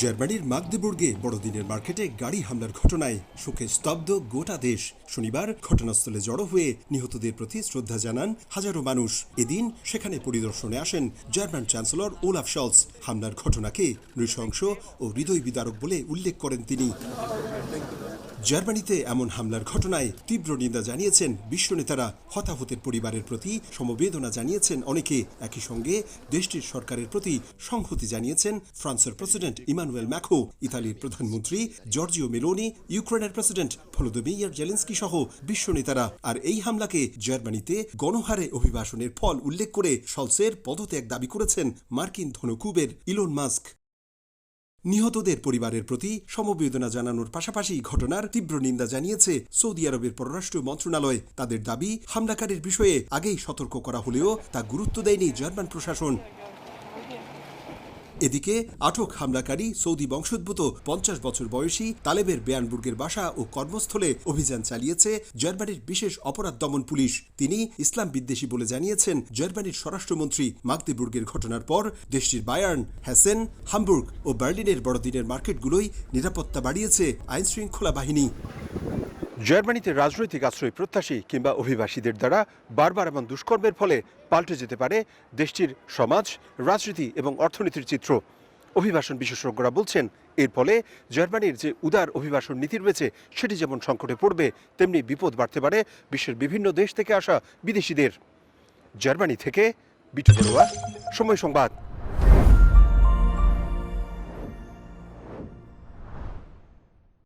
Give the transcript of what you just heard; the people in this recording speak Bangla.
জার্মানির মাগদেবুর্গে বড়দিনের মার্কেটে গাড়ি হামলার ঘটনায় শোকে স্তব্ধ গোটা দেশ। শনিবার ঘটনাস্থলে জড়ো হয়ে নিহতদের প্রতি শ্রদ্ধা জানান হাজারো মানুষ। এদিন সেখানে পরিদর্শনে আসেন জার্মান চ্যান্সেলর ওলাফ শলস। হামলার ঘটনাকে নৃশংস ও হৃদয় বিদারক বলে উল্লেখ করেন তিনি। জার্মানিতে এমন হামলার ঘটনায় তীব্র নিন্দা জানিয়েছেন বিশ্ব নেতারা। হতাহতের পরিবারের প্রতি সমবেদনা জানিয়েছেন অনেকে। একই সঙ্গে দেশটির সরকারের প্রতি সংহতি জানিয়েছেন ফ্রান্সের প্রেসিডেন্ট ইমানুয়েল ম্যাক্রো, ইতালির প্রধানমন্ত্রী জর্জিও মেলোনি, ইউক্রেনের প্রেসিডেন্ট ভলোদিমির জেলেনস্কি সহ বিশ্ব নেতারা। আর এই হামলাকে জার্মানিতে গণহারে অভিবাসনের ফল উল্লেখ করে শলসের পদত্যাগ দাবি করেছেন মার্কিন ধনকুবের ইলন মাস্ক। নিহতদের পরিবারের প্রতি সমবেদনা জানানোর পাশাপাশি ঘটনার তীব্র নিন্দা জানিয়েছে সৌদি আরবের পররাষ্ট্র মন্ত্রণালয়। তাদের দাবি, হামলাকারীর বিষয়ে আগেই সতর্ক করা হলেও তা গুরুত্ব দেয়নি জার্মান প্রশাসন। এদিকে আটক হামলাকারী সৌদি বংশোদ্ভূত 50 বছর বয়সী তালেবের বেয়ানবুর্গের বাসা ও কর্মস্থলে অভিযান চালিয়েছে জার্মানির বিশেষ অপরাধ দমন পুলিশ। তিনি ইসলাম বিদ্বেষী বলে জানিয়েছেন জার্মানির স্বরাষ্ট্রমন্ত্রী। মাগদেবুর্গের ঘটনার পর দেশটির বায়ার্ন, হেসেন, হামবুর্গ ও বার্লিনের বড়দিনের মার্কেটগুলোই নিরাপত্তা বাড়িয়েছে আইনশৃঙ্খলা বাহিনী। জার্মানিতে রাজনৈতিক আশ্রয় প্রত্যাশী কিংবা অভিবাসীদের দ্বারা বারবার এমন দুষ্কর্মের ফলে পাল্টে যেতে পারে দেশটির সমাজ, রাজনীতি এবং অর্থনীতির চিত্র। অভিবাসন বিশেষজ্ঞরা বলছেন, এর ফলে জার্মানির যে উদার অভিবাসন নীতি রয়েছে সেটি যেমন সংকটে পড়বে, তেমনি বিপদ বাড়তে পারে বিশ্বের বিভিন্ন দেশ থেকে আসা বিদেশিদের। জার্মানি থেকে বিটু বড়ুয়া, সময় সংবাদ।